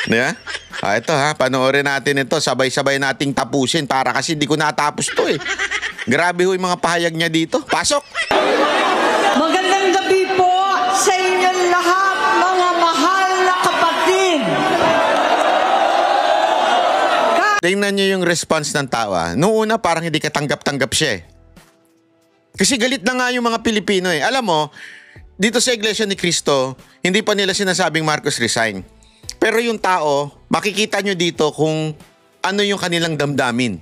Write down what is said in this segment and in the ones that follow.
Diba? Ito ha, panoorin natin ito. Sabay-sabay nating tapusin para kasi di ko natapos to eh. Grabe ho yung mga pahayag niya dito. Pasok! Magandang gabi po sa inyong lahat, mga mahal na kapatid. Tingnan niyo yung response ng tawa. Noong una parang hindi katanggap-tanggap siya eh. Kasi galit na nga yung mga Pilipino eh. Alam mo, dito sa Iglesia ni Cristo, hindi pa nila sinasabing Marcos resign. Pero yung tao, makikita nyo dito kung ano yung kanilang damdamin.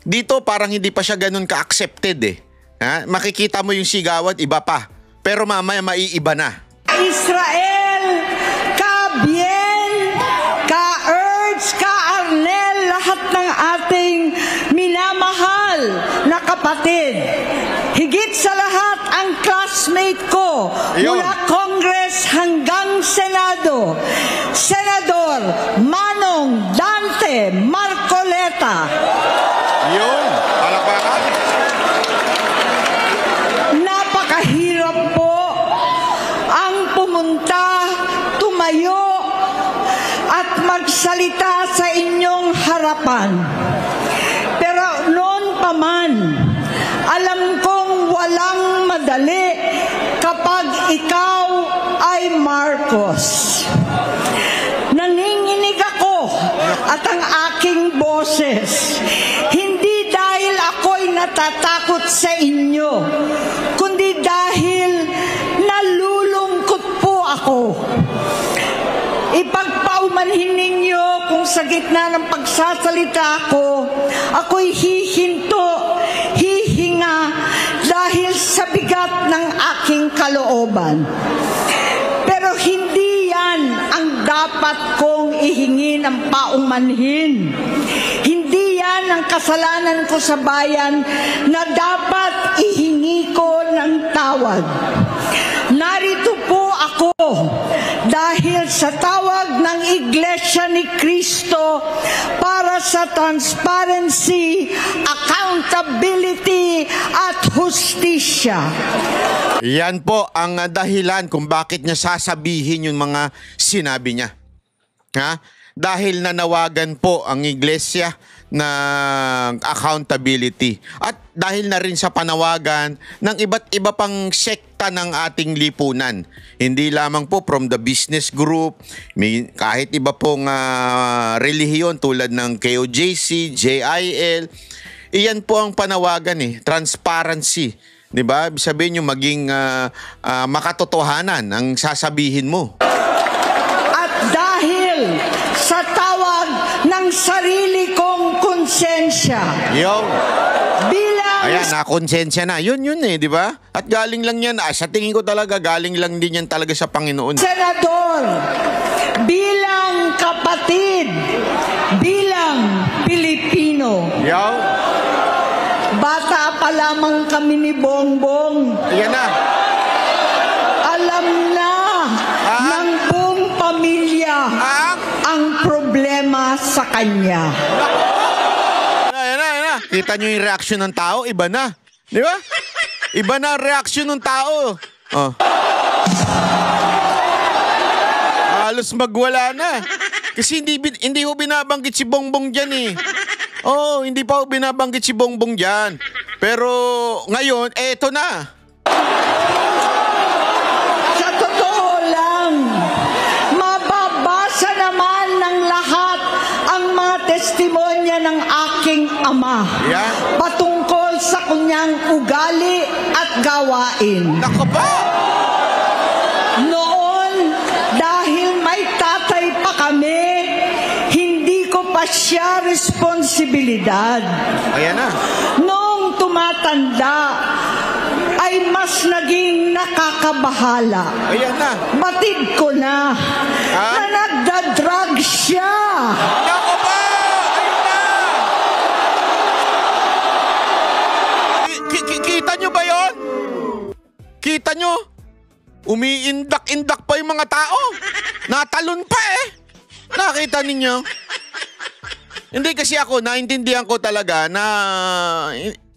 Dito parang hindi pa siya ganun ka-accepted eh. Ha? Makikita mo yung sigawan, iba pa. Pero mamaya maiiba na. Israel, ka-Bien, ka-Erz, ka-Arnel, lahat ng ating minamahal na kapatid. Higit sa lahat ang classmate ko mula Congress hanggang Senado, Senador Manong Dante Marcoleta. Yun, palakpakan. Napakahirap po ang pumunta, tumayo at magsalita sa inyong harapan. Pero noon pa man, alam kong walang madali kapag ikaw ay Marcos. Nanginginig ako at ang aking boses, hindi dahil ako'y natatakot sa inyo, kundi dahil nalulungkot po ako. Ipagpaumanhin ninyo kung sa gitna ng pagsasalita ko, ako'y hihinto, hihinga dahil sa bigat ng aking kalooban. Pero hindi yan ang dapat kong ihingi ng paumanhin. Hindi yan ang kasalanan ko sa bayan na dapat ihingi ko ng tawad. Narito po ako dahil sa tawag ng Iglesia ni Cristo para sa transparency, accountability at hustisya. Yan po ang dahilan kung bakit niya sasabihin yung mga sinabi niya. Ha? Dahil nanawagan po ang Iglesia ng accountability. At dahil na rin sa panawagan ng iba't iba pang sekta ng ating lipunan. Hindi lamang po from the business group, may kahit iba pong relihiyon tulad ng KOJC, JIL. Iyan po ang panawagan eh, transparency. Diba? Sabihin nyo maging makatotohanan ang sasabihin mo. At dahil sa tawag ng sarili kong konsensya. Yo. Bilang... Ayan, nakonsensya na. Yun eh, di ba? At galing lang yan. Sa tingin ko talaga, galing lang din yan talaga sa Panginoon. Senador, bilang kapatid, bilang Pilipino. Yo. Bata pa lamang kami ni Bongbong. Ayan na. Alam na ng buong pamilya ang problema sa kanya. Ayan na. Kita nyo yung reaksyon ng tao, iba na. Di ba? Iba na ang reaksyon ng tao. Oh. Halos magwala na. Kasi hindi ho binabanggit si Bongbong dyan eh. Oo, hindi pa ho binabanggit si Bongbong dyan. Pero ngayon, eto na. Sa totoo lang, mababasa naman ng lahat ang mga testimonya ng aking ama. Yeah. Patungkol sa kanyang ugali at gawain. Nako ba? Noon, dahil may tatay pa kami, hindi ko pa siya responsibilidad. Ayan na. Noong tumatanda, ay mas naging nakakabahala. Ayan na. Batid ko na nagda-drug siya. Nako ba? Ayun na. Kita nyo ba yon? Kita nyo? Umiindak-indak pa yung mga tao. Natalon pa eh. Nakita ninyo? Hindi kasi ako, naintindihan ko talaga na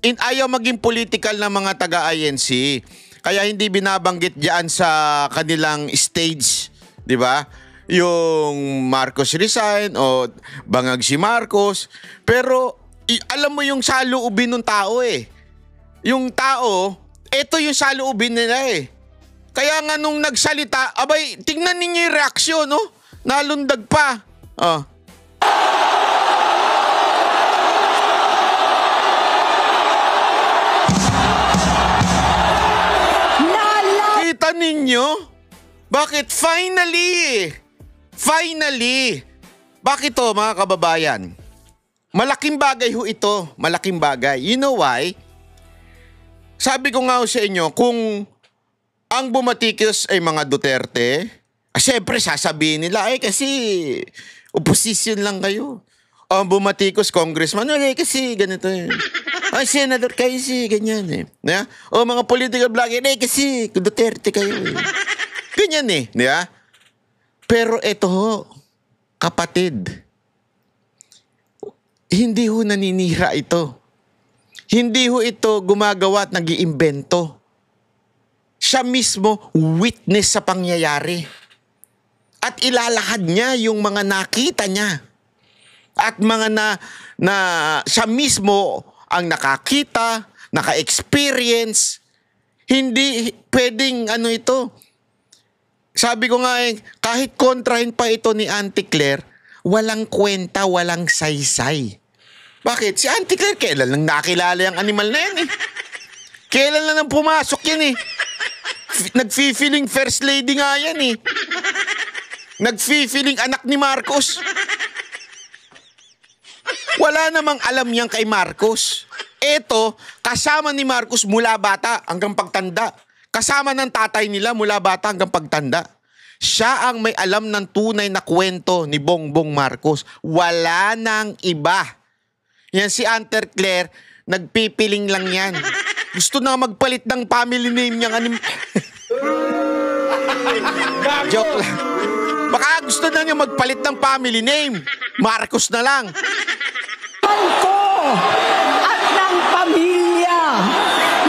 ayaw maging political na mga taga-INC. Kaya hindi binabanggit diyan sa kanilang stage, 'di ba? yung Marcos resign o bangag si Marcos. Pero alam mo yung saloobin ng tao eh. Yung tao, ito yung saloobin nila eh. Kaya nga nung nagsalita, abay, tingnan ninyo yung reaksyon, no? Nalundag pa. Oh. Kita ninyo? Bakit? Finally! Bakit to mga kababayan? Malaking bagay ho ito. Malaking bagay. You know why? Sabi ko nga ho sa inyo, kung ang bumatikos ay mga Duterte, syempre sasabihin nila, kasi opposition lang kayo. O ang bumatikos congressman, kasi ganito eh. Ay, senador kayo ganyan eh. Yeah? O mga political blogger, kasi Duterte kayo eh. Ganyan eh. Yeah? Pero eto ho, kapatid, hindi ho naninira ito. Hindi ho ito gumagawa at nag-iimbento. Siya mismo witness sa pangyayari. At ilalahad niya yung mga nakita niya. At mga na siya mismo ang nakakita, naka-experience. Hindi pwedeng ito. Sabi ko nga kahit kontrahin pa ito ni Auntie Claire, walang kwenta, walang saysay. Bakit? Si Auntie Claire, kailan lang nakilala yung animal na yan eh. Kailan lang nang pumasok yan eh. Nag-feeling first lady nga yan eh. Nag-feeling anak ni Marcos. Wala namang alam yan kay Marcos. Eto, kasama ni Marcos mula bata hanggang pagtanda. Kasama ng tatay nila mula bata hanggang pagtanda. Siya ang may alam ng tunay na kwento ni Bongbong Marcos. Wala nang iba. Yan si Auntie Claire, nagpipiling lang yan. Gusto na magpalit ng family name niyang Joke lang. Baka gusto na niya magpalit ng family name. Marcos na lang. Ko at ng pamilya,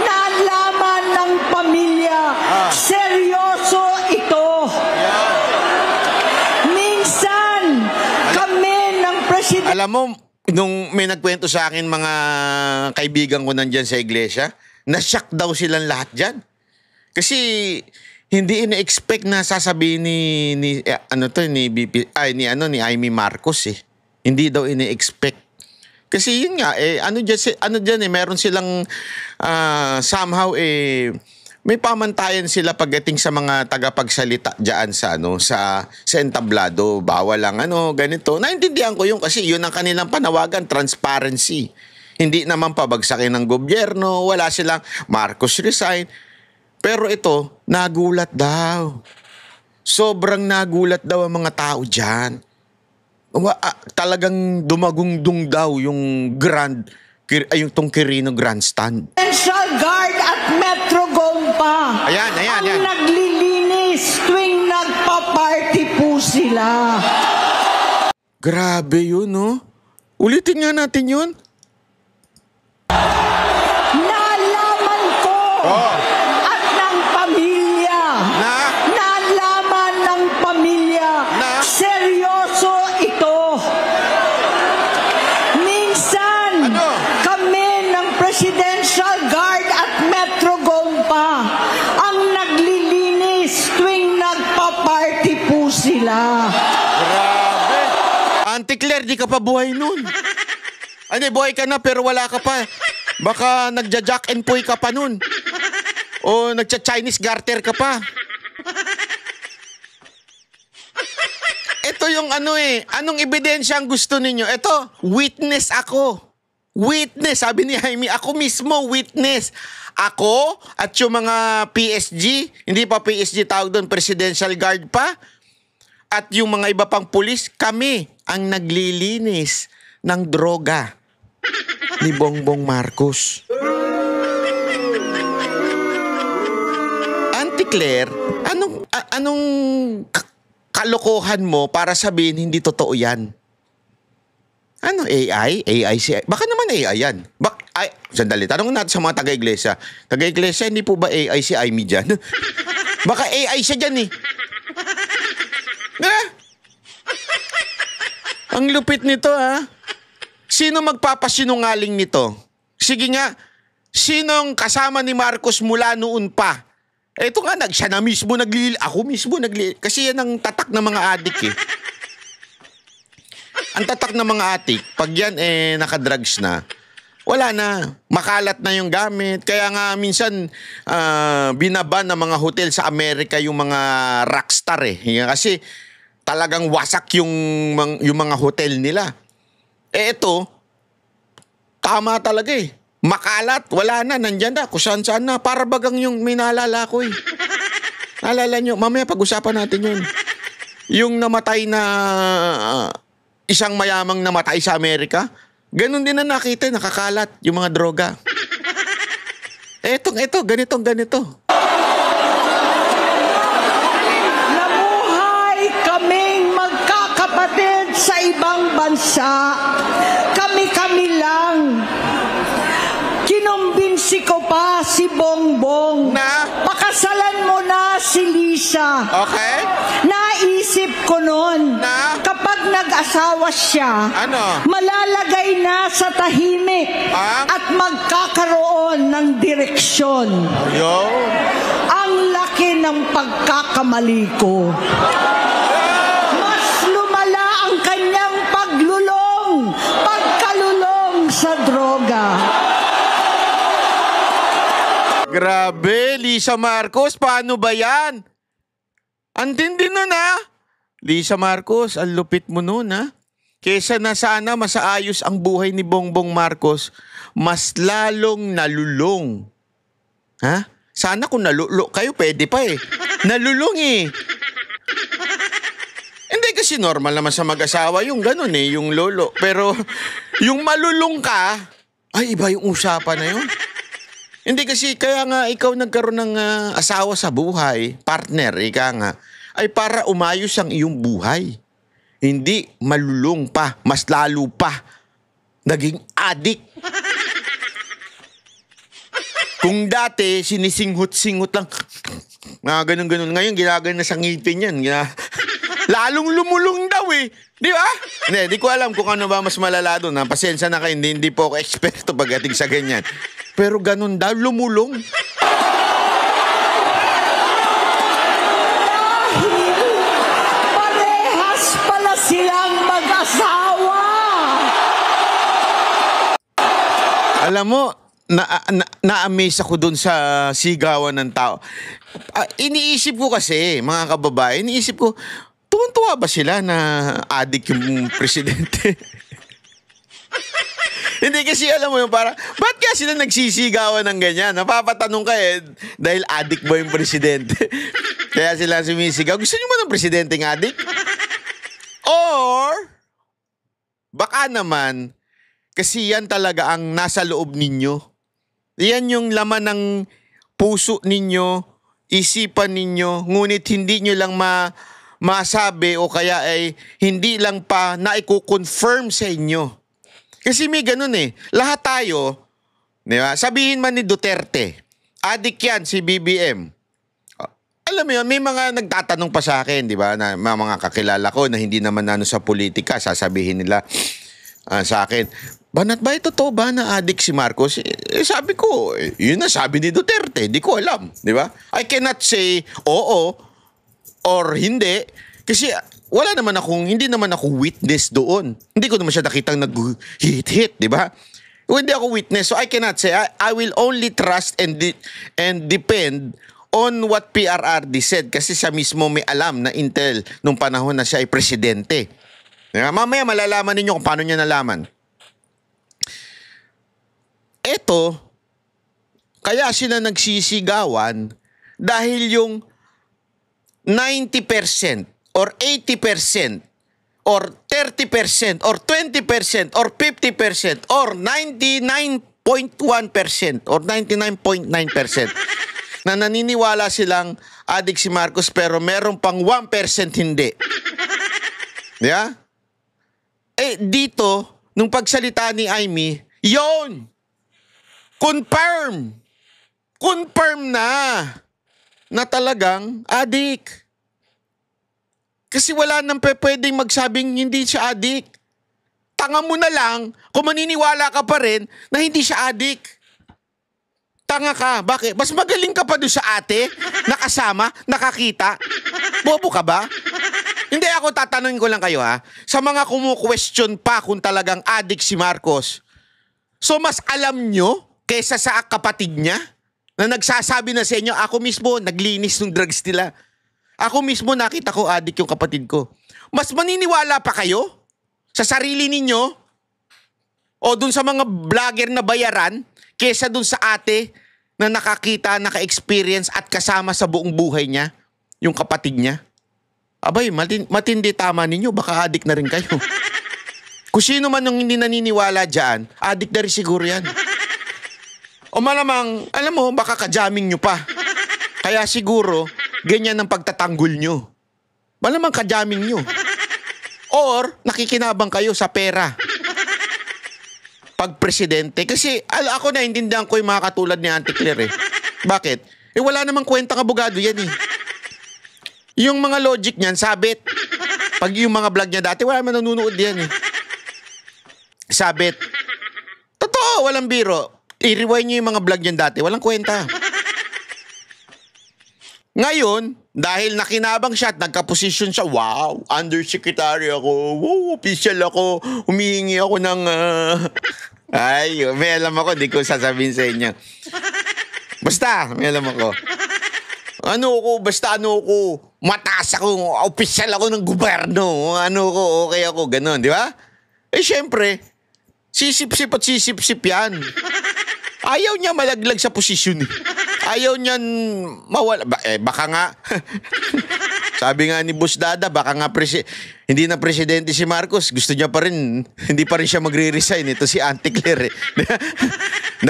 nalaman ng pamilya, seryoso ito. Minsan, kami ng presidente. Alam mo, nung may nagkwento sa akin mga kaibigan ko nandyan sa iglesia, na-shock daw silang lahat dyan. Kasi hindi ina-expect na sasabihin ni Amy Marcos eh. Hindi daw ina-expect. Kasi yun nga meron silang somehow may pamantayan sila pagdating sa mga tagapagsalita diyan sa entablado, bawal lang ganito. Naintindihan ko yun kasi yun ang kanilang panawagan, transparency. Hindi naman pabagsakin ng gobyerno, wala silang Marcos resign. Pero ito, nagulat daw. Sobrang nagulat daw ang mga tao diyan. Talagang dumagungdong daw yung yung Quirino Grandstand. National Guard at Metro Gompa. Ayan. Ang naglilinis tuwing nagpa-party po sila. Grabe yun, no? Ulitin nga natin yun. Nalaman ko at ng pamilya. Nalaman ng pamilya. Seryoso ito. Minsan, kami ng Presidential Guard at Metro Gompa ang naglilinis tuwing nagpa-party po sila. Grabe. Auntie Claire, di ka pa buhay nun. Buhay ka na pero wala ka pa. Baka nagja-jack and poy ka pa nun. O nagcha-Chinese garter ka pa. Ito yung anong ebidensya ang gusto ninyo? Ito, witness ako. Witness, sabi ni Jaime, ako mismo witness. Ako at yung mga PSG, hindi pa PSG tawag doon, Presidential Guard pa. At yung mga iba pang pulis, kami ang naglilinis ng droga ni Bongbong Marcos. Auntie Claire, anong kalokohan mo para sabihin hindi totoo yan? Ano, AI? Baka naman AI yan. Sandali, tanong natin sa mga taga-iglesia. Taga-iglesia, hindi po ba AI si Amy dyan? Baka AI siya dyan eh. Ang lupit nito, ha? Sino magpapasinungaling nito? Sige nga, sinong kasama ni Marcos mula noon pa? Ito nga, siya na mismo ako mismo kasi yan ang tatak ng mga adik eh. Ang tatak ng mga adik, pag yan nakadrugs na, wala na. Makalat na yung gamit. Kaya nga minsan binaban ng mga hotel sa Amerika yung mga rockstar eh. Kasi talagang wasak yung mga hotel nila. Ito, tama talaga eh. Makalat, wala na, nandyan na, kusan-saan na. Para bagang yung may naalala ko eh. Naalala nyo, mamaya pag-usapan natin yun. Yung namatay na isang mayamang namatay sa Amerika, ganun din na nakita, nakakalat yung mga droga. Ito, ganito. Namuhay kaming magkakapatid sa ibang bansa. Kami-kami lang. Kinumbinsi ko pa si Bongbong Na? pakasalan mo na si Lisa. Okay? Naisip ko noon, Na? kapag nag-asawa siya, Ano? malalagay na sa tahimik at magkakaroon ng direksyon. Ayun. Ang laki ng pagkakamali ko. Mas lumala ang kanyang pagkalulong sa droga. Grabe, Lisa Marcos, paano ba yan? Ang tindi nun, ha? Lisa Marcos, ang lupit mo nun, ha? Kesa na sana masaayos ang buhay ni Bongbong Marcos, mas lalong nalulong. Ha? Sana kung nalulong kayo, pwede pa eh. Nalulong eh. Hindi kasi normal naman sa mag-asawa yung ganun eh, yung lolo. Pero yung malulong ka, ay iba yung usapan na yun. Hindi kasi, kaya nga ikaw nagkaroon ng asawa sa buhay, partner, ika nga, ay para umayos ang iyong buhay. Hindi malulong pa, mas lalo pa, naging adik. Kung dati, sinisinghot-singhot lang, ganun-ganun. Ngayon, ginagano na sa ngipin yan. Lalong lumulong daw eh. Di ba? Hindi ko alam kung ano ba mas malala doon. Pasensya na kayo, hindi po ako eksperto pagdating sa ganyan. Pero ganun daw, lumulong. Parehas pala silang mag-asawa. Alam mo, na-amaze ako dun sa sigawan ng tao. Iniisip ko kasi, mga kababae, iniisip ko, tuwan-tuwa ba sila na adik yung presidente? Hindi kasi alam mo yung para, ba't kaya sila nagsisigawan ng ganyan? Napapatanong ka eh, dahil adik ba yung presidente? Kaya sila sumisigaw. Gusto niyo ba ng presidenteng adik? Or, baka naman, kasi yan talaga ang nasa loob ninyo. Yan yung laman ng puso ninyo, isipan ninyo, ngunit hindi nyo lang masabi o kaya ay hindi lang pa naiko-confirm sa inyo. Kasi may ganun eh. Lahat tayo, di ba? Sabihin man ni Duterte, adik yan si BBM. Alam mo yun, may mga nagtatanong pa sa akin, di ba? Na mga kakilala ko na hindi naman sa politika, sasabihin nila sa akin, Banat ba ito to ba na adik si Marcos? Sabi ko, yun na sabi ni Duterte, di ko alam, di ba? I cannot say oo or hindi kasi hindi naman ako witness doon. Hindi ko naman siya nakitang nag-hit, di ba? Hindi ako witness, so I cannot say. I will only trust and depend on what PRRD said kasi siya mismo may alam na intel nung panahon na siya ay presidente. Mamaya malalaman ninyo kung paano niya nalaman. Eto, kaya sila nagsisigawan dahil yung 90% or 80% or 30% or 20% or 50% or 99.1% or 99.9% na naniniwala silang adik si Marcos pero meron pang 1% hindi. Yeah? Dito, nung pagsalita ni Amy, yon! Confirm na talagang adik. Kasi wala nang pwedeng magsabing hindi siya adik. tanga mo na lang kung maniniwala ka pa rin na hindi siya adik. Tanga ka. Bakit? Mas magaling ka pa doon sa ate, nakasama, nakakita. Bobo ka ba? Hindi, ako tatanungin ko lang kayo ha. Sa mga kumu-question pa kung talagang adik si Marcos, so mas alam nyo kesa sa kapatid niya na nagsasabi na sa inyo, ako mismo naglinis ng drugs nila. Ako mismo nakita ko adik yung kapatid ko. Mas maniniwala pa kayo sa sarili ninyo o dun sa mga vlogger na bayaran kesa dun sa ate na nakakita, naka-experience at kasama sa buong buhay niya, yung kapatid niya. Abay, matindi tama ninyo, baka adik na rin kayo. Kung sino man yung hindi naniniwala dyan, adik na rin siguro yan. O malamang, alam mo, baka ka-jamming nyo pa. Kaya siguro, ganyan ang pagtatanggol nyo. Malamang ka-jamming nyo. Or, nakikinabang kayo sa pera. Pag presidente. Kasi, ako naintindihan ko yung mga katulad ni Auntie Claire eh. Bakit? Eh, wala namang kwentang abogado yan eh. Yung mga logic niyan, sabit. Pag yung mga vlog niya dati, wala man nanonood yan eh. Sabit. Totoo, walang biro. I-rewind niyo yung mga vlog niyan dati, walang kwenta. Ngayon, dahil nakinabang siya at nagka-position siya, wow, undersecretary ako, wow, official ako, humihingi ako ng... Ay, may alam ako, di ko sasabihin sa inyo. Basta, may alam ako. Basta ano ko, mataas ako, official ako ng gobyerno, okay ako, ganun, di ba? Eh, syempre, sisip-sip at sisip-sip yan. Ayaw niya malaglag sa posisyon eh. Ayaw niyan mawala. Baka nga, sabi nga ni Boss Dada, baka nga hindi na presidente si Marcos. Gusto niya pa rin, hindi pa rin siya magre-resign. Ito si Auntie Claire eh.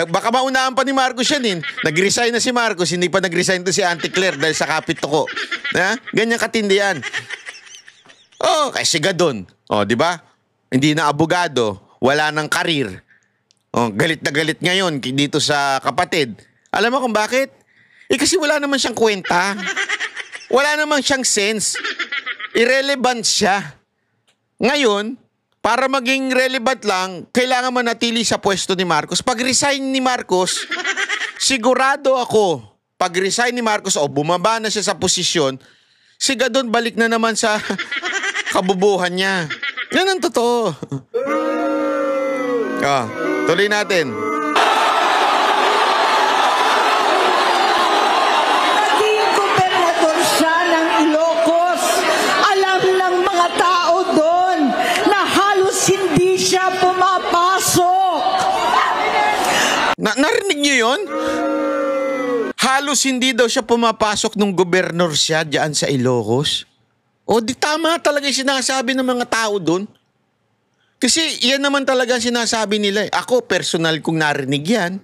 Baka maunahan pa ni Marcos yan eh. Nag-resign na si Marcos, hindi pa nag-resign to si Auntie Claire dahil sa kapit ko. Ganyan katindi yan. Oh, kasi gadon. Oh, di ba? Hindi na abogado, wala nang karir. Oh, galit na galit ngayon dito sa kapatid. Alam mo kung bakit? Eh kasi wala naman siyang kwenta. Wala naman siyang sense. Irrelevant siya. Ngayon, para maging relevant lang, kailangan manatili sa pwesto ni Marcos. Pag resign ni Marcos, sigurado ako, pag resign ni Marcos o bumaba na siya sa posisyon, siga doon balik na naman sa kabubuhan niya. Yan ang totoo. Tuloy natin. Naging gobernador siya ng Ilocos. Alam ng mga tao doon na halos hindi siya pumapasok. Narinig niyo yun? Halos hindi daw siya pumapasok nung gobernador siya diyan sa Ilocos. O di tama talaga yung sinasabi ng mga tao doon. Kasi yan naman talaga sinasabi nila. Ako, personal kong narinig yan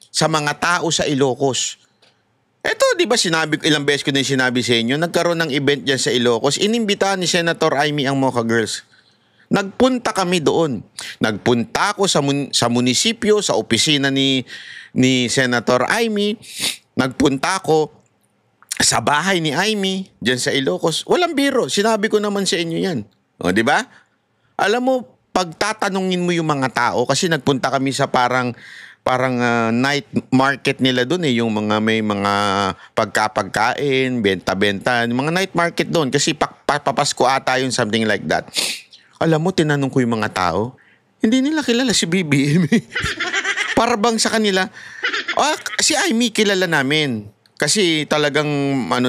sa mga tao sa Ilocos. Eto, di ba ilang beses ko na sinabi sa inyo, nagkaroon ng event dyan sa Ilocos, inimbitahan ni Senator Amy ang Mocha Girls. Nagpunta kami doon. Nagpunta ako sa munisipyo, sa opisina ni Senator Amy. Nagpunta ako sa bahay ni Amy, dyan sa Ilocos. Walang biro. Sinabi ko naman sa inyo yan. O, di ba? Alam mo, pagtatanungin mo yung mga tao, kasi nagpunta kami sa parang night market nila doon eh, yung may mga pagkapagkain, benta-benta, mga night market doon, kasi papasko ata yung something like that. Alam mo, tinanong ko yung mga tao, hindi nila kilala si BBM. Para bang sa kanila, si Amy kilala namin. Kasi talagang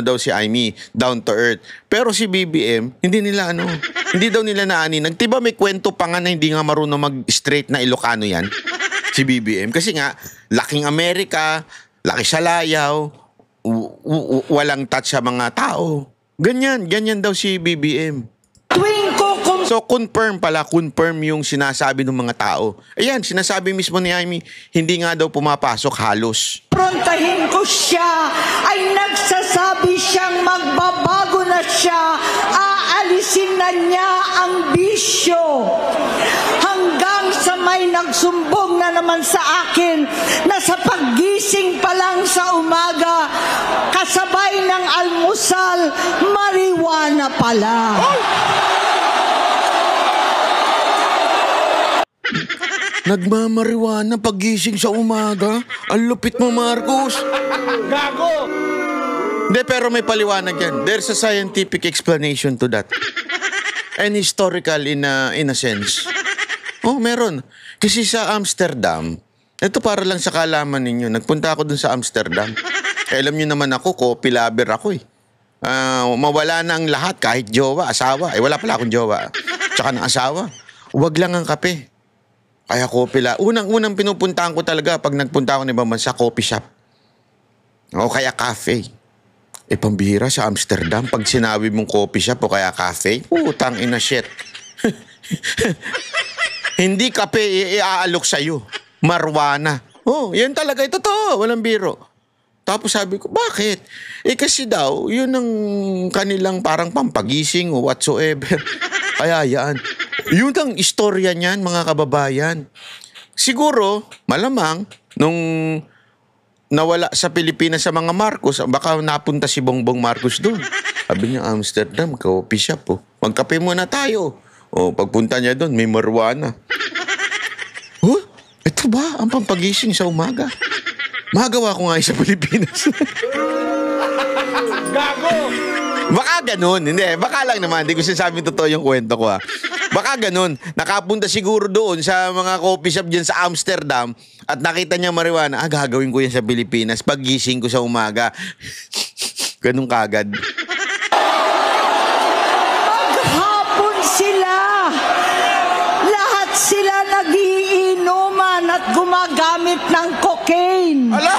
daw si Amy, down to earth. Pero si BBM, hindi daw nila naani. Nagtiba may kwento pa nga na hindi nga marunong mag-straight na Ilocano yan. Si BBM. Kasi nga, laking Amerika, laki sa layaw, walang touch sa mga tao. Ganyan daw si BBM. So, confirm yung sinasabi ng mga tao. Ayan, sinasabi mismo ni Amy, hindi nga daw pumapasok halos. Prontahin ko siya, ay nagsasabi siyang magbabago na siya, aalisin na niya ang bisyo. Hanggang sa may nagsumbong na naman sa akin na sa paggising pa lang sa umaga, kasabay ng almusal, marijuana pala. Nagmamariwana pagising sa umaga. Ang lupit mo, Marcos. Gago! Hindi, pero may paliwanag yan. There's a scientific explanation to that. And historical in a sense. Oh, meron. Kasi sa Amsterdam, ito para lang sa kaalaman ninyo, nagpunta ako dun sa Amsterdam. Alam nyo naman ako, coffee lover ako eh. Mawala na ang lahat, kahit jowa, asawa. Wala pala akong jowa. Tsaka ng asawa. Huwag lang ang kape. Kaya coffee la. Unang pinupuntahan ko talaga pag nagpunta ako ng ibang bansa, coffee shop. O kaya cafe. Pambihira sa Amsterdam. Pag sinabi mong coffee shop o kaya cafe, putang ina shit. Hindi kape iaalok sa'yo. Marwana. Oh, yan talaga. Totoo. Walang biro. Tapos sabi ko, bakit? Kasi daw, yun ang kanilang parang pampagising o whatsoever. Kaya yan. Yun ang istorya niyan, mga kababayan. Siguro, malamang, nung nawala sa Pilipinas sa mga Marcos, baka napunta si Bongbong Marcos doon. Sabi niya, Amsterdam, coffee shop. Magkape muna tayo. Pagpunta niya doon, may marijuana. Ito ba ang pampagising sa umaga? Magawa ko nga sa Pilipinas. Gago! Baka ganun. Hindi, baka lang naman. Hindi ko sinasabing totoo yung kwento ko Baka ganun. Nakapunta siguro doon sa mga coffee shop dyan sa Amsterdam at nakita niya marijuana, gagawin ko yan sa Pilipinas pag gising ko sa umaga. Ganun kagad. Maghapon sila. Lahat sila nagiinuman at gumagamit ng cocaine. Ala!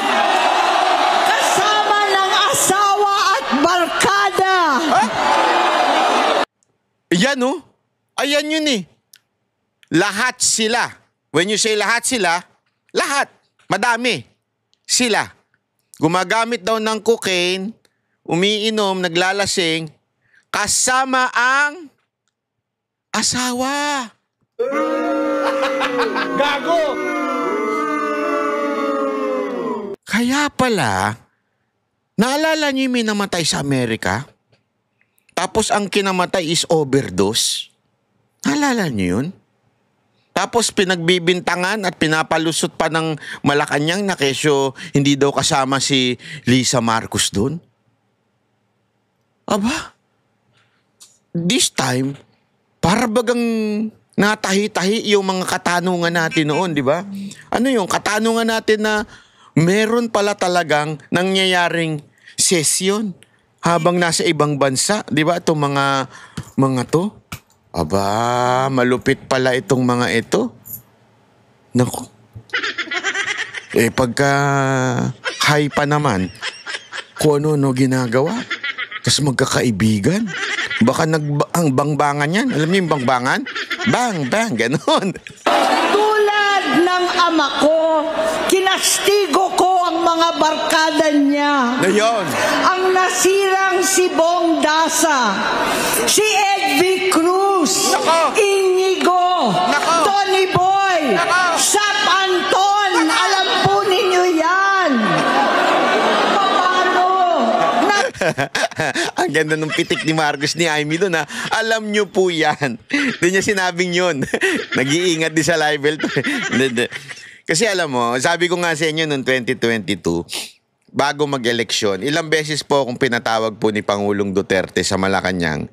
Kasama ng asawa at barkada. Yan Ayan yun Lahat sila. When you say lahat sila, lahat. Madami. Sila. Gumagamit daw ng cocaine, umiinom, naglalasing, kasama ang asawa. Gago! Kaya pala, naalala niyo yung may namatay sa Amerika? Tapos ang kinamatay is overdose. Naalala niyo yun? Tapos pinagbibintangan at pinapalusot pa ng Malacanang na kesyo hindi daw kasama si Lisa Marcos doon. Aba, this time, para bagang natahi-tahi yung mga katanungan natin noon, di ba? Ano yung katanungan natin na meron pala talagang nangyayaring sesyon habang nasa ibang bansa, di ba? Itong mga to. Aba, malupit pala itong mga ito. Naku. Pagka high pa naman, kung ano-ano ginagawa. Tapos magkakaibigan. Baka ang bangbangan yan. Alam niyo yung bangbangan? Bang, bang, ganon. Tulad ng ama ko, kinastigo ko ang mga barkada niya. Na yun. Ang nasirang si Bong Dasa, si Edvi Cruz, Nako! Inigo, Nako! Tony Boy, Nako! Sap Anton, alam po ninyo yan. Paano? Ang ganda ng pitik ni Marcos ni Amy doon Alam nyo po yan. Hindi niya sinabing yun. Nag-iingat din sa live to. Kasi alam mo, sabi ko nga sa inyo noong 2022, bago mag-eleksyon, ilang beses po akong pinatawag po ni Pangulong Duterte sa Malacanang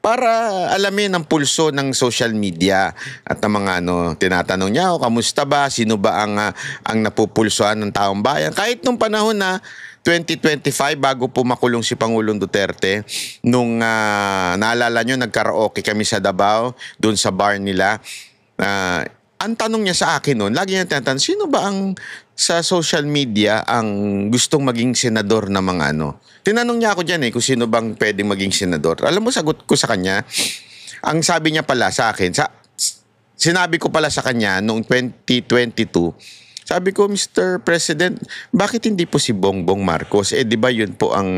para alamin ang pulso ng social media at ng mga tinatanong niya, kamusta ba? Sino ba ang napupulsoan ng taong bayan? Kahit nung panahon na 2025, bago po makulong si Pangulong Duterte, nung naalala nyo, nagkaraoke kami sa Davao, doon sa bar nila. Ang tanong niya sa akin noon, lagi niya tinatanong, sino ba ang sa social media ang gustong maging senador na mga Tinanong niya ako dyan kung sino bang pwedeng maging senador. Alam mo, sagot ko sa kanya, ang sabi niya pala sa akin, sinabi ko pala sa kanya noong 2022, sabi ko, Mr. President, bakit hindi po si Bongbong Marcos? Di ba yun po ang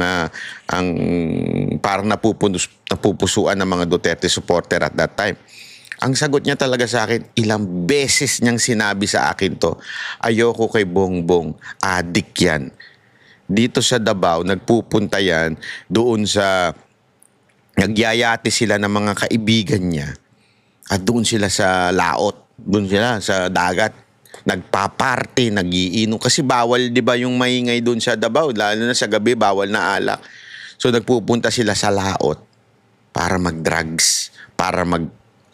parang napupusuan ng mga Duterte supporter at that time. Ang sagot niya talaga sa akin, ilang beses niyang sinabi sa akin to, ayoko kay Bongbong, adik yan. Dito sa Davao, nagpupunta yan, doon sa, nagyayati sila ng mga kaibigan niya, at doon sila sa laot, doon sila sa dagat. nagpa-party, nagiinom. Kasi bawal, di ba, yung maingay doon sa Davao, lalo na sa gabi, bawal na alak. So nagpupunta sila sa laot para mag-drugs, para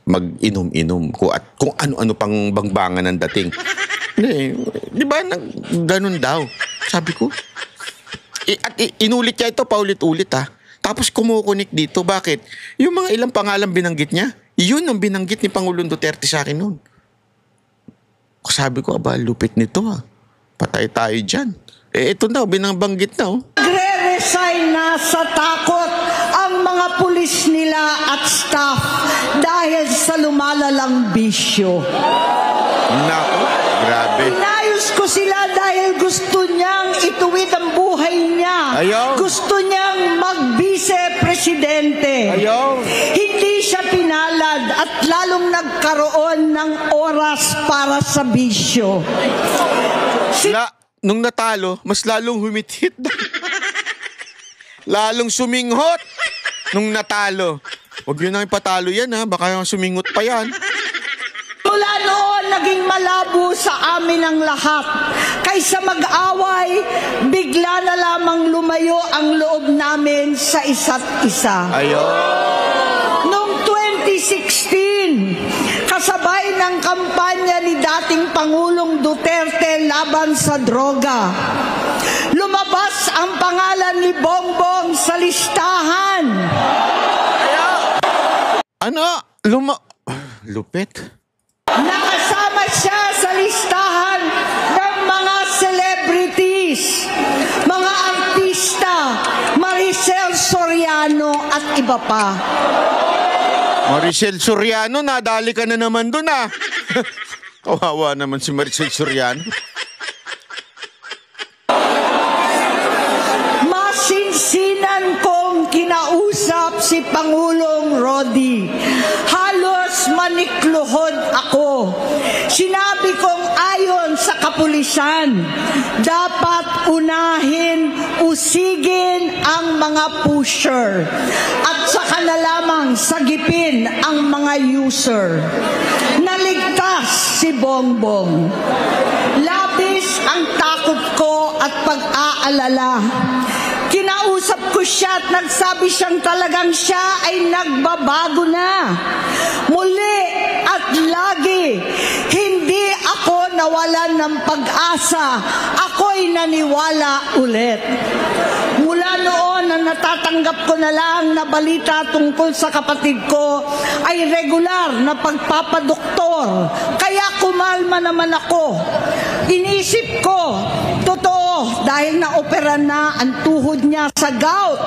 mag-inom-inom at kung ano-ano pang bangbangan ang dating. Di ba, ganun daw. Sabi ko. At inulit niya ito, paulit-ulit ha. Tapos kumukunik dito. Bakit? Yung mga ilang pangalan binanggit niya, yun ang binanggit ni Pangulong Duterte sa akin noon. Sabi ko, aba, lupit nito ha. Patay tayo dyan. Ito daw, binabanggit na oh. Nagre-resign na sa takot ang mga pulis nila at staff dahil sa lumalalang bisyo. Nako, grabe. Inayos ko sila dahil gusto niyang ituwid ang buhay niya. Ayaw. Gusto niyang mag-vice-presidente. Ayaw. Hindi siya pinalad at lalong nagkaroon ng oras para sa bisyo. Nung natalo, mas lalong humitit. Lalong suminghot nung natalo. Huwag yun nang ipatalo yan ha, baka suminghot pa yan. Mula noon, naging malabo sa amin ang lahat. Kaysa mag-away, bigla na lamang lumayo ang loob namin sa isa't isa. Noong 2016, kasabay ng kampanya ni dating Pangulong Duterte laban sa droga, lumabas ang pangalan ni Bongbong sa listahan. Lupit. Nakasama siya sa listahan ng mga celebrities, mga artista, Maricel Soriano at iba pa. Maricel Soriano, nadali ka na naman doon ah. Kawawa naman si Maricel Soriano. Masinsinan kong kinausap si Pangulong Rodi. Halos manikluhod ako. Sinabi kong ayon sa kapulisan, dapat usigin ang mga pusher at saka na lamang sagipin ang mga user. Naligtas si Bongbong. Labis ang takot ko at pag-aalala. Kinausap ko siya at nagsabi siyang talagang siya ay nagbabago na. Muli at lagi, hindi ako nawalan ng pag-asa. Ako'y naniwala ulit. Mula noon na natatanggap ko na lang na balita tungkol sa kapatid ko ay regular na pagpapadoktor. Kaya kumalma naman ako. Inisip ko, totoo, dahil naopera na ang tuhod niya sa gout.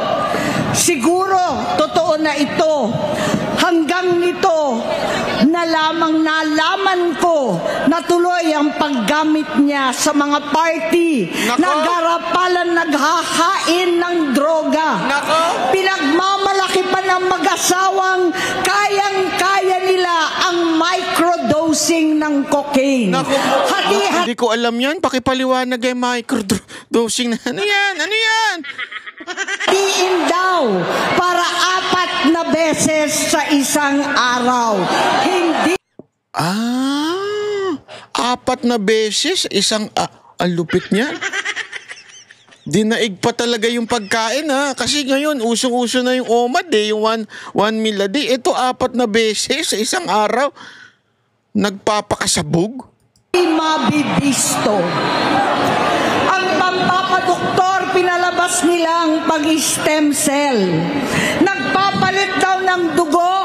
Siguro, totoo na ito. Hanggang nito, nalaman ko na tuloy ang paggamit niya sa mga party. Nagarapalan, naghahain ng droga. Pinagmamalaki pa ng mag-asawang kayang-kaya nila ang microdosing ng cocaine. Hindi ko alam yan. Pakipaliwanag yung microdosing na. Ano yan? Diin daw para 4 na beses sa isang araw. Hindi. 4 na beses? Ang lupit niya. Dinaig pa talaga yung pagkain ha. Kasi ngayon, usong-uso na yung OMAD yung 1 meal a day. Ito 4 na beses sa isang araw. Nagpapakasabog. Mabibisto. Ang pampapadoktor, pinalabas nilang pag-stem cell. Nagpapalit daw ng dugo.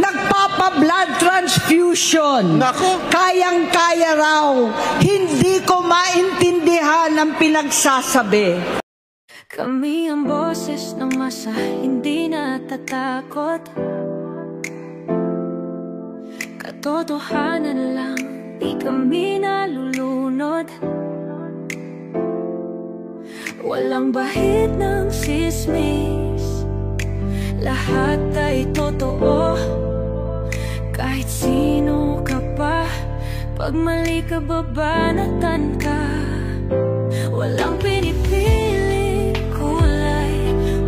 Nagpapa-blood transfusion. Kayang-kaya raw. Hindi ko maintindihan ang pinagsasabi. Kami ang boses ng masa, hindi natatakot. Katotohanan lang, di kami nalulunod. Walang bahid ng sismis, lahat ay totoo. Kahit sino ka pa, pag mali ka babanatan ka. Walang pinipili kulay,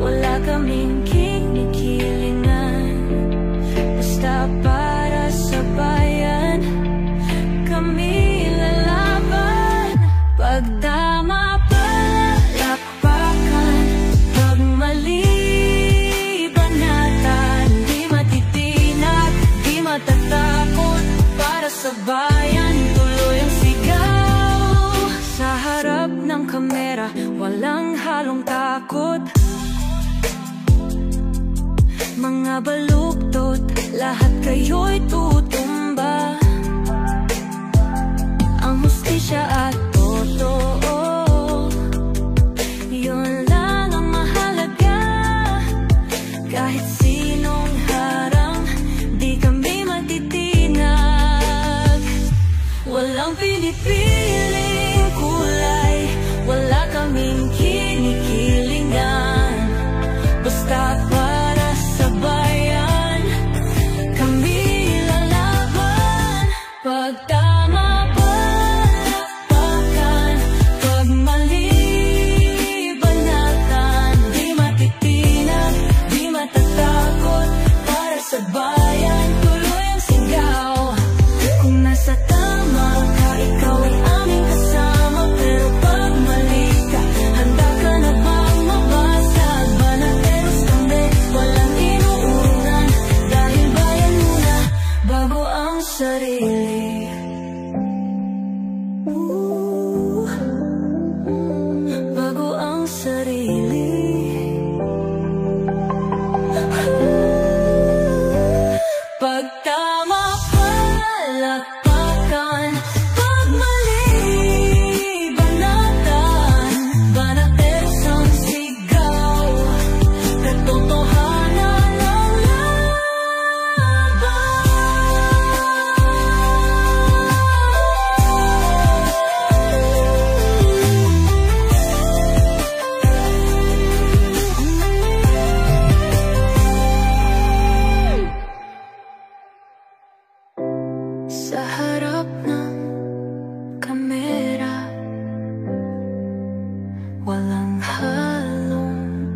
wala kaming kinikilingan. Basta para sa bayan, kami lalaki. sa bayan, tuloy ang sigaw. Sa harap ng kamera, walang halong takot. Mga baluktot, lahat kayo'y tutumba. Ang hustisya at totoo, yun lang ang mahalaga. Kahit sinong harang, di kami matitinag. Walang pinipiling kulay, wala kaming kinikilingan. Basta para sa bayan, kami lalaban. Pag tama palakpakan, pag mali banatan. Di matitinag, di matatakot. Para sa bayan, tuloy ang sigaw. Kung nasa tama ka, ikaw ay aming kasama. Pero pag mali ka, handa ka na bang mabasag? Banateros kami, walang inuunan. Dahil bayan muna, bago ang sarili. Bago ang sarili. Pag tama palakpakan, pag mali banatan. Banateros ang sigaw, katotohanan ang sa harap ng kamera, walang halong